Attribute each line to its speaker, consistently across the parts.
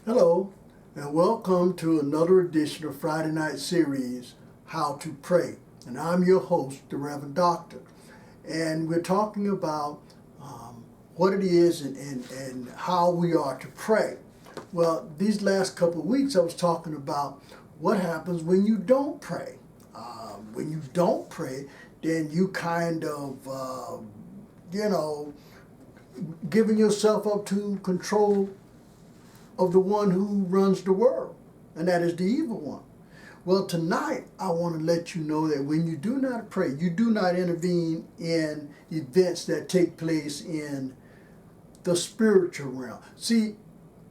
Speaker 1: Hello, and welcome to another edition of Friday Night Series, How to Pray. And I'm your host, the Reverend Doctor. And we're talking about what it is and how we are to pray. Well, these last couple of weeks I was talking about what happens when you don't pray. When you don't pray, then you kind of, giving yourself up to control of the one who runs the world, and that is the evil one. Well, tonight I want to let you know that when you do not pray, you do not intervene in events that take place in the spiritual realm. See,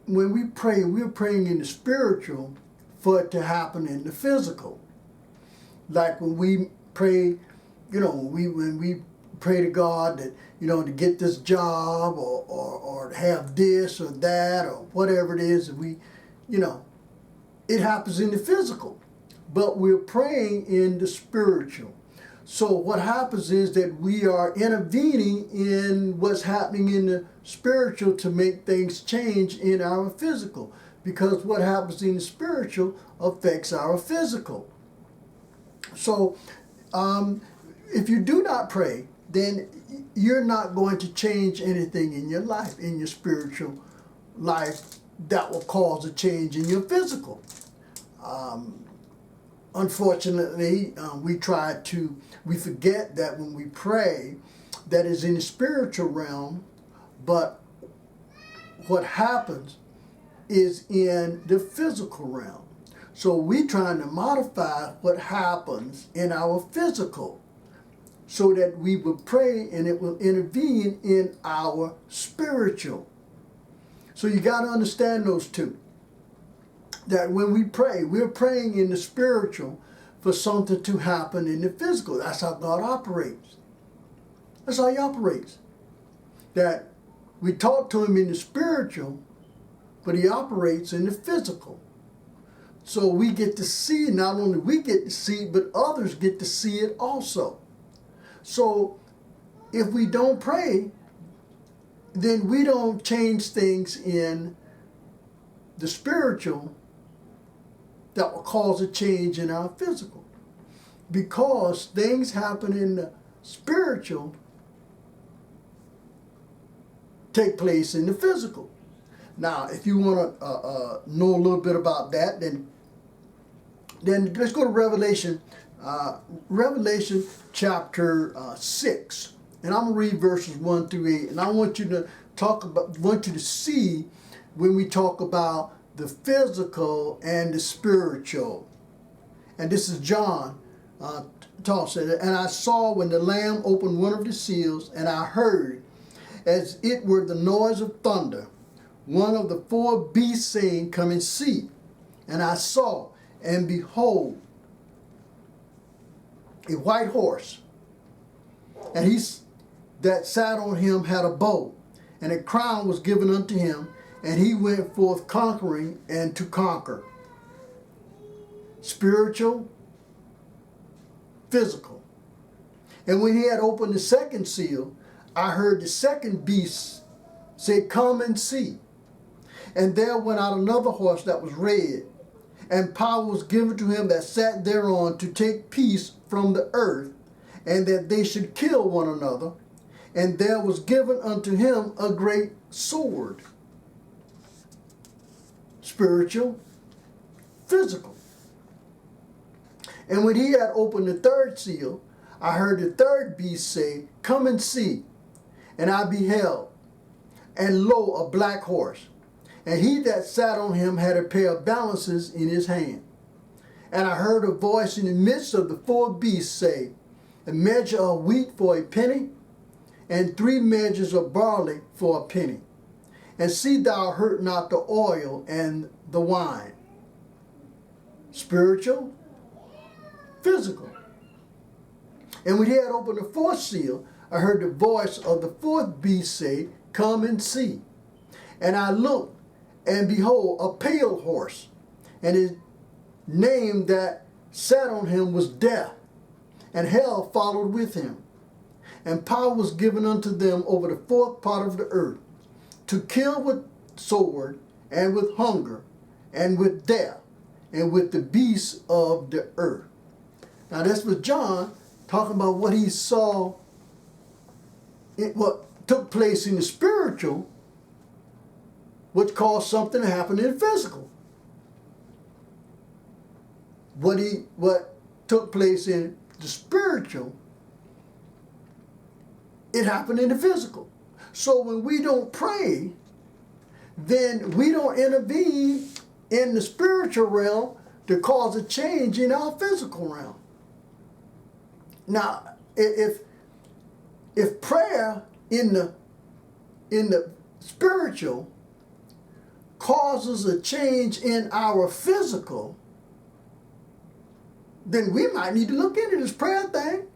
Speaker 1: when we pray, we're praying in the spiritual for it to happen in the physical. Like when we pray, when we pray to God that, to get this job or have this or that or whatever it is that we, it happens in the physical. But we're praying in the spiritual. So what happens is that we are intervening in what's happening in the spiritual to make things change in our physical. Because what happens in the spiritual affects our physical. So if you do not pray, then you're not going to change anything in your life, in your spiritual life, that will cause a change in your physical. Unfortunately, we forget that when we pray, that is in the spiritual realm, but what happens is in the physical realm. So we're trying to modify what happens in our physical so that we will pray and it will intervene in our spiritual. So you got to understand those two. That when we pray, we're praying in the spiritual for something to happen in the physical. That's how God operates. That's how He operates. That we talk to Him in the spiritual, but He operates in the physical. So we get to see, not only we get to see, but others get to see it also. So if we don't pray, then we don't change things in the spiritual that will cause a change in our physical. Because things happen in the spiritual take place in the physical. Now, if you want to know a little bit about that, then let's go to Revelation. Revelation chapter 6, and I'm gonna read verses 1 through 8, and I want you to see when we talk about the physical and the spiritual. And this is John talking. And I saw when the Lamb opened one of the seals, and I heard, as it were the noise of thunder, one of the four beasts saying, "Come and see." And I saw, and behold, a white horse, and he that sat on him had a bow, and a crown was given unto him, and he went forth conquering and to conquer. Spiritual, physical. And when he had opened the second seal, I heard the second beast say, "Come and see." And there went out another horse that was red, and power was given to him that sat thereon to take peace from the earth, and that they should kill one another. And there was given unto him a great sword. Spiritual, physical. And when he had opened the third seal, I heard the third beast say, "Come and see." And I beheld, and lo, a black horse. And he that sat on him had a pair of balances in his hand. And I heard a voice in the midst of the four beasts say, "A measure of wheat for a penny, and 3 measures of barley for a penny. And see thou hurt not the oil and the wine." Spiritual, physical. And when he had opened the fourth seal, I heard the voice of the fourth beast say, "Come and see." And I looked, and behold, a pale horse, and his name that sat on him was Death, and hell followed with him. And power was given unto them over the fourth part of the earth, to kill with sword, and with hunger, and with death, and with the beasts of the earth. Now this was John talking about what he saw, what took place in the spiritual, which caused something to happen in the physical. What took place in the spiritual, it happened in the physical. So when we don't pray, then we don't intervene in the spiritual realm to cause a change in our physical realm. Now, if prayer in the spiritual causes a change in our physical, then we might need to look into this prayer thing.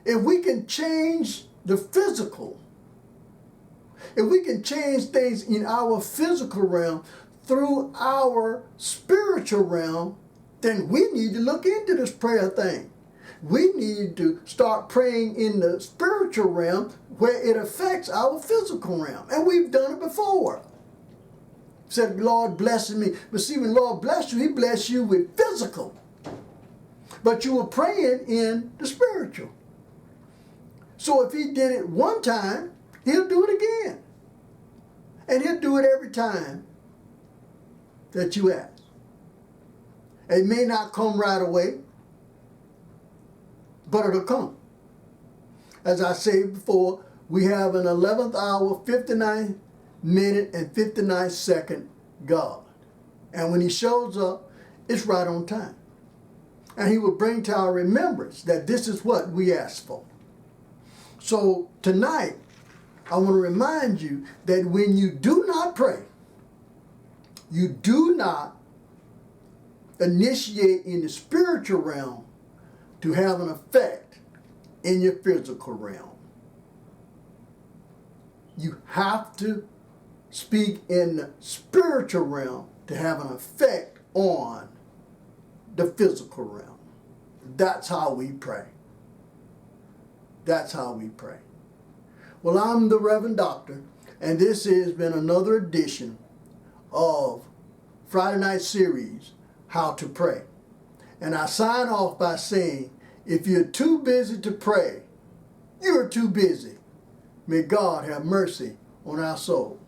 Speaker 1: If we can change the physical, if we can change things in our physical realm through our spiritual realm, then we need to look into this prayer thing. We need to start praying in the spiritual realm where it affects our physical realm. And we've done it before. Said, Lord blesses me. But see, when Lord bless you, he bless you with physical. But you were praying in the spiritual. So if he did it one time, he'll do it again. And he'll do it every time that you ask. It may not come right away, but it'll come. As I said before, we have an 11th hour, 59 minute, and 59 second God. And when he shows up, it's right on time. And he will bring to our remembrance that this is what we asked for. So tonight, I want to remind you that when you do not pray, you do not initiate in the spiritual realm to have an effect in your physical realm. You have to speak in the spiritual realm to have an effect on the physical realm. That's how we pray. That's how we pray. Well, I'm the Reverend Doctor, and this has been another edition of Friday Night Series, How to Pray. And I sign off by saying, if you're too busy to pray, you're too busy. May God have mercy on our soul.